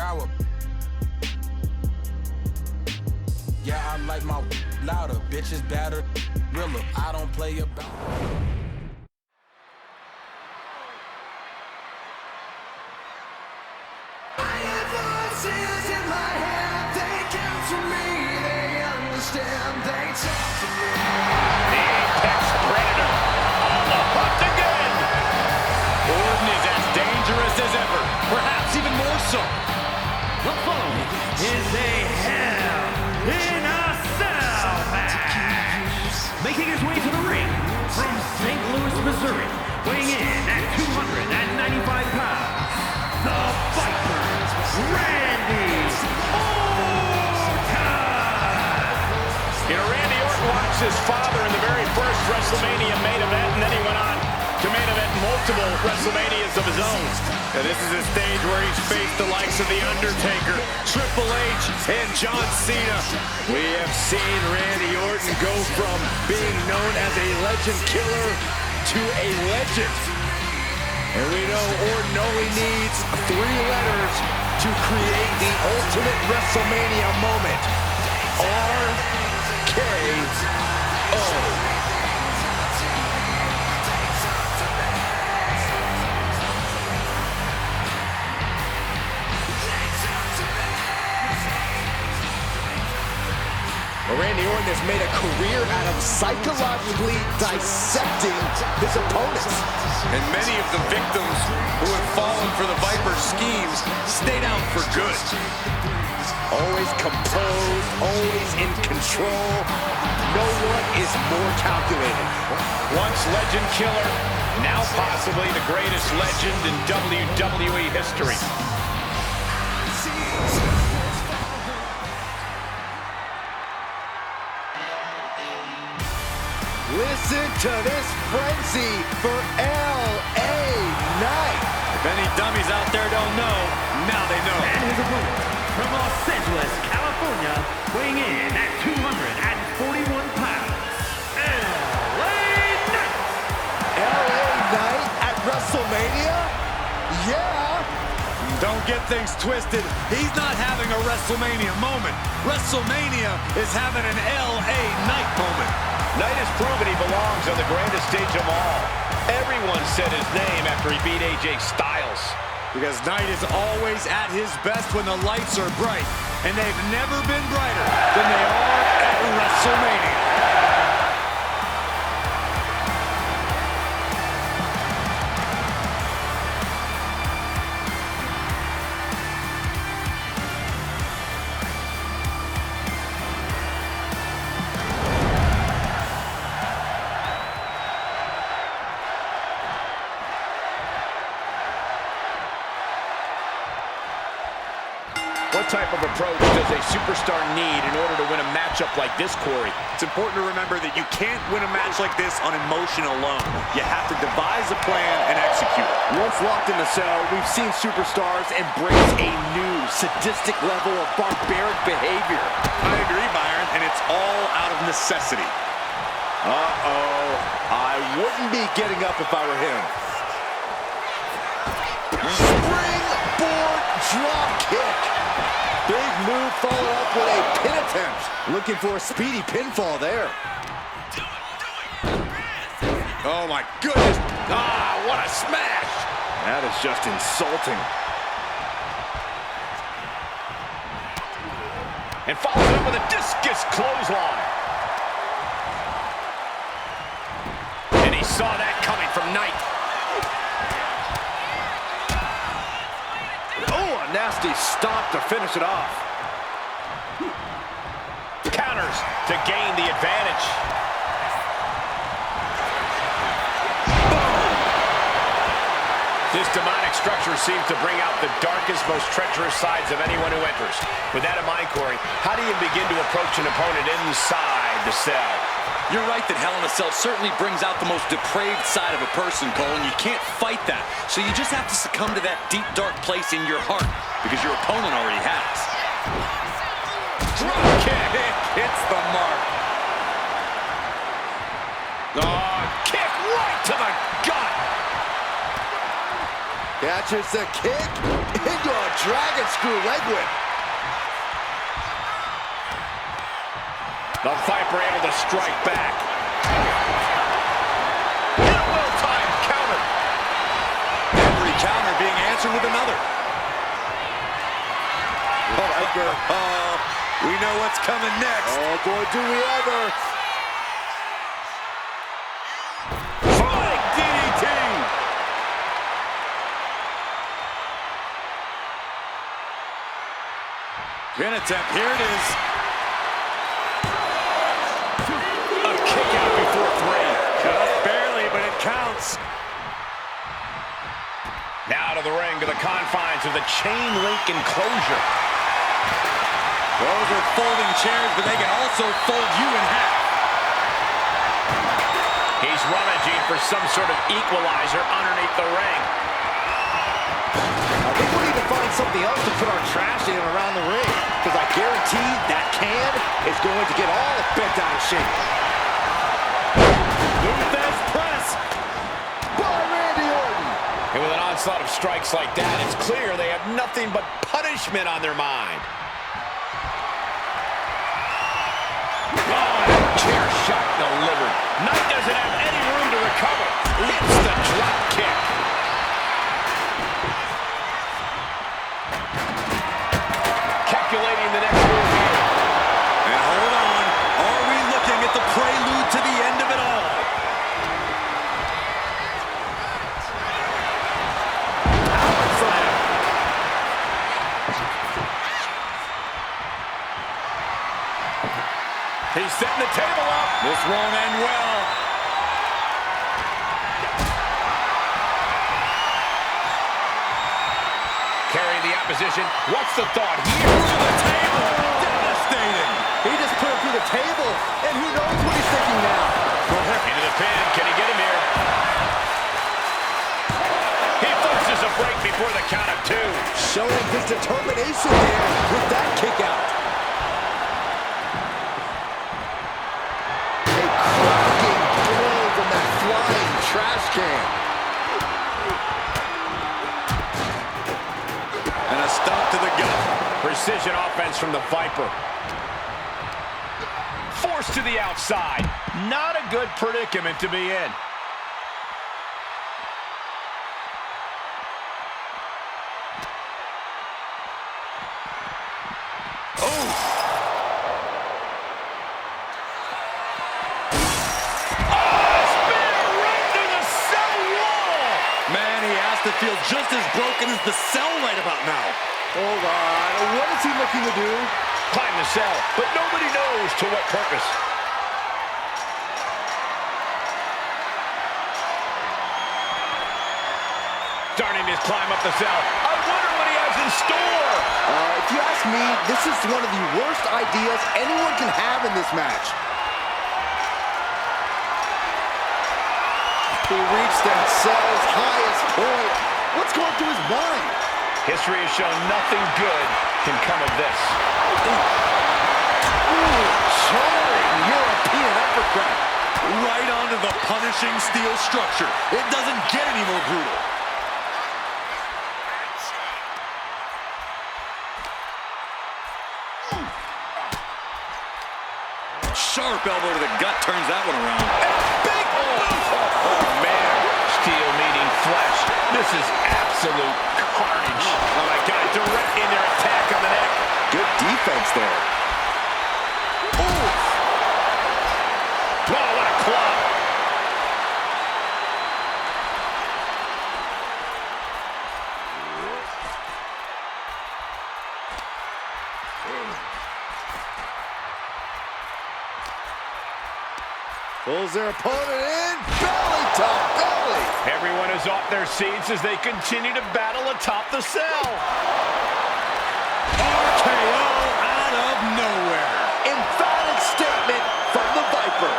sour. Yeah, I like my louder. Bitches better, realer. I don't play about. Voices in my head, they count to me, they understand, they talk to me. The apex predator on the hunt again. Orton is as dangerous as ever, perhaps even more so. The following is a Hell in a Cell match. Making his way to the ring from St. Louis, Missouri, weighing in at 295 pounds, the Viper, Randy Orton! You know, Randy Orton watched his father in the very first WrestleMania main event, and then he went on to main event multiple WrestleManias of his own. And this is a stage where he's faced the likes of The Undertaker, Triple H, and John Cena. We have seen Randy Orton go from being known as a legend killer to a legend. And we know Orton only needs 3 letters to create the ultimate WrestleMania moment. RKO. Randy Orton has made a career out of psychologically dissecting his opponents. And many of the victims who have fallen for the Viper's schemes stayed out for good. Always composed, always in control. No one is more calculated. Once legend killer, now possibly the greatest legend in WWE history. Listen to this frenzy for LA Knight. If any dummies out there don't know, now they know. And his opponent from Los Angeles, California, weighing in at 241 pounds, LA Knight! LA Knight at WrestleMania? Yeah! Don't get things twisted. He's not having a WrestleMania moment. WrestleMania is having an LA Knight moment. Knight has proven he belongs on the grandest stage of all. Everyone said his name after he beat AJ Styles. Because Knight is always at his best when the lights are bright. And they've never been brighter than they are at WrestleMania. What type of approach does a superstar need in order to win a matchup like this, Corey? It's important to remember that you can't win a match like this on emotion alone. You have to devise a plan and execute it. Once locked in the cell, we've seen superstars embrace a new sadistic level of barbaric behavior. I agree, Byron, and it's all out of necessity. Uh-oh. I wouldn't be getting up if I were him. Springboard drop kick. Big move followed up with a pin attempt. Looking for a speedy pinfall there. Oh my goodness. Ah, what a smash. That is just insulting. And follows it up with a discus clothesline. And he saw that coming from Knight. Oh, a nasty stomp to finish it off. Counters to gain the advantage. Boom! This demonic structure seems to bring out the darkest, most treacherous sides of anyone who enters. With that in mind, Corey, how do you begin to approach an opponent inside the cell? You're right that Hell in a Cell certainly brings out the most depraved side of a person, Cole, and you can't fight that. So you just have to succumb to that deep, dark place in your heart, because your opponent already has. Drop kick hits the mark. Oh, kick right to the gut. Yeah, launches the kick into a dragon screw leg whip. The Viper able to strike back. And a well-timed counter. Every counter being answered with another. We know what's coming next. Oh boy, do we ever. Flying DDT. Pin attempt, here it is. A kick out before 3. Just barely, but it counts. Now to the ring, to the confines of the chain link enclosure. Those are folding chairs, but they can also fold you in half. He's rummaging for some sort of equalizer underneath the ring. I think we need to find something else to put our trash in around the ring, because I guarantee that can is going to get all bent out of shape. Luthez press. By Randy Orton. And with an onslaught of strikes like that, it's clear they have nothing but punishment on their mind. Chair shot delivered. Knight doesn't have any room to recover. Hits the drop kick. Calculating the next move here. And hold on, are we looking at the prelude to the end of it all? He's setting the table up. This won't end well. Carrying the opposition. What's the thought here? To the table. Devastating. He just put him through the table, and who knows what he's thinking now. Into the pin. Can he get him here? He forces a break before the count of 2. Showing his determination there with that kick out. A cracking blow from that flying trash can. And a stomp to the gut. Precision offense from the Viper. Forced to the outside. Not a good predicament to be in. To feel just as broken as the cell right about now. Hold on, what is he looking to do? Climb the cell, but nobody knows to what purpose. Starting his climb up the cell. I wonder what he has in store. If you ask me, this is one of the worst ideas anyone can have in this match. He reached that cell's highest point. What's going through his mind? History has shown nothing good can come of this. Ooh, charring European uppercut. Right onto the punishing steel structure. It doesn't get any more brutal. Sharp elbow to the gut turns that one around. Big oh, man. Steel meeting flesh. This is absolute carnage. Oh, my God. Direct in their attack on the neck. Good defense there. Ooh. Oh, what a club. Pulls their opponent in. Belly to belly. Everyone is off their seats as they continue to battle atop the cell. RKO out of nowhere. Emphatic statement from the Viper.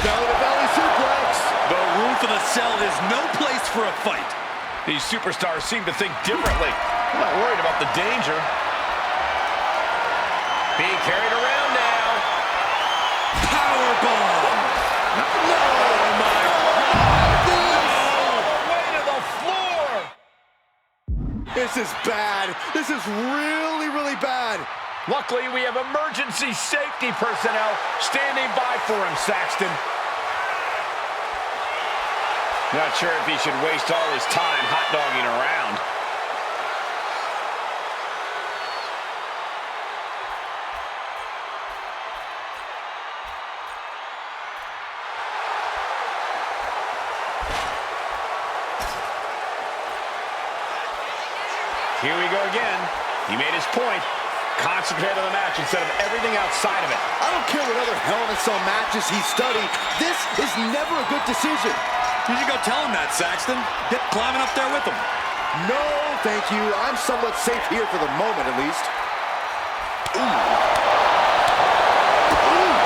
Belly-to-belly suplex. The roof of the cell is no place for a fight. These superstars seem to think differently. I'm not worried about the danger. Being carried around now. Powerbomb. Oh, my God. This is bad. This is really, really bad. Luckily, we have emergency safety personnel standing by for him, Saxton. Not sure if he should waste all his time hot-dogging around. Here we go again. He made his point. Concentrate on the match instead of everything outside of it. I don't care what other Hell in a Cell matches he's studied. This is never a good decision. You should go tell him that, Saxton. Get climbing up there with him. No, thank you. I'm somewhat safe here for the moment, at least. Ooh. Ooh,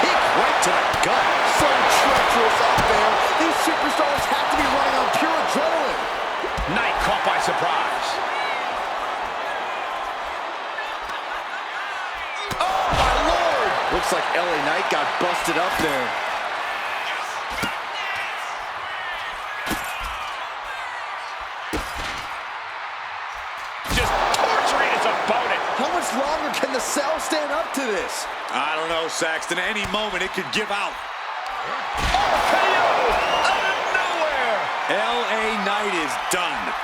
kick right to the gut. So treacherous up there. These superstars have to be running on pure adrenaline. Knight caught by surprise. Oh, my Lord! Looks like LA Knight got busted up there. Just torturing his opponent. How much longer can the Cell stand up to this? I don't know, Saxton. Any moment it could give out. KO out of nowhere. LA Knight is done.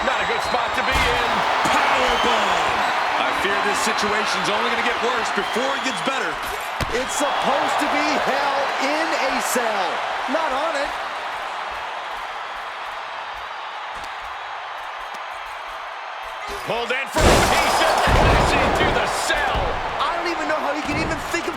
Not a good spot to be in. Powerbomb. I fear this situation's only going to get worse before it gets better. It's supposed to be Hell in a Cell, not on it. Pulled in for a piece of crashing to the Cell. I don't even know how he can even think of...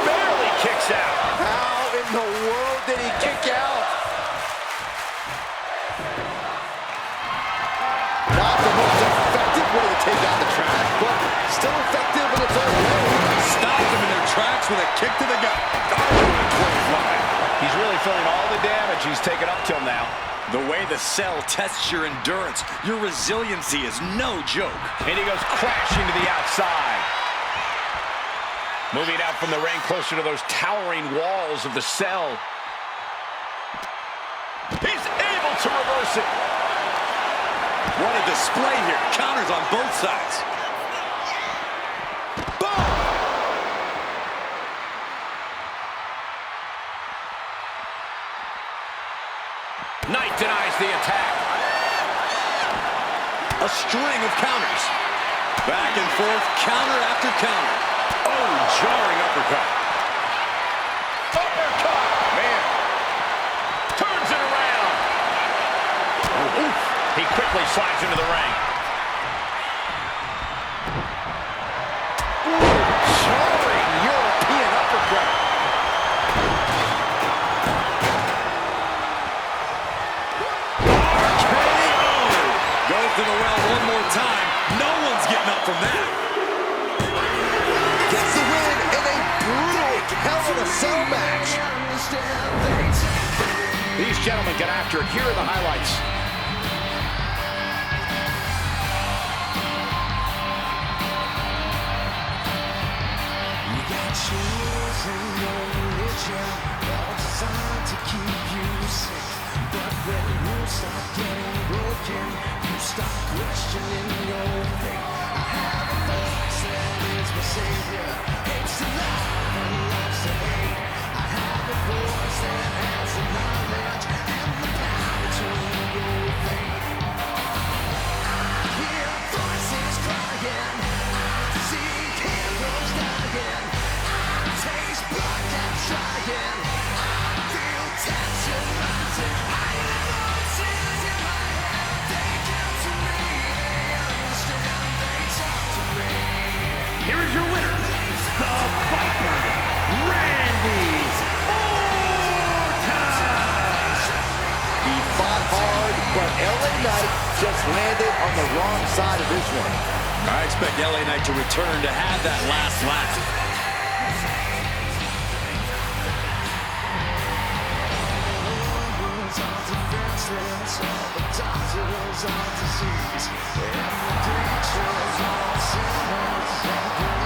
Barely kicks out. How in the world did he kick out? Not the most effective way to take out the trash, but still effective in its own way. Stopped them in their tracks with a kick to the gut. He's really feeling all the damage he's taken up till now. The way the Cell tests your endurance, your resiliency is no joke. And he goes crashing to the outside. Moving out from the ring closer to those towering walls of the Cell. He's able to reverse it. What a display here. Counters on both sides. Boom! Knight denies the attack. A string of counters. Back and forth, counter after counter. Oh, jarring uppercut. Uppercut! Man. Turns it around. Oof. He quickly slides into the ring. Jarring European uppercut. Goes to the well one more time. No one's getting up from that. Gets the win in a brutal Hell in a Cell match. These gentlemen get after it. Here are the highlights. You got yours and your religion, all designed to keep you safe. But when you start getting broken, you start questioning your faith. I have a voice that is my savior, hates to love and loves to hate. I have a voice that has the knowledge and the power to your faith. I hear voices crying, I see heroes dying, I taste blood that's trying, I feel tension rising. I hear voices in my head, they come to me, they understand, they talk to me. Here is your winner, the Viper, Randy Orton. He fought hard, but LA Knight just landed on the wrong side of this one. I expect LA Knight to return to have that last laugh. All the doctors are disease, and the preachers are sinners.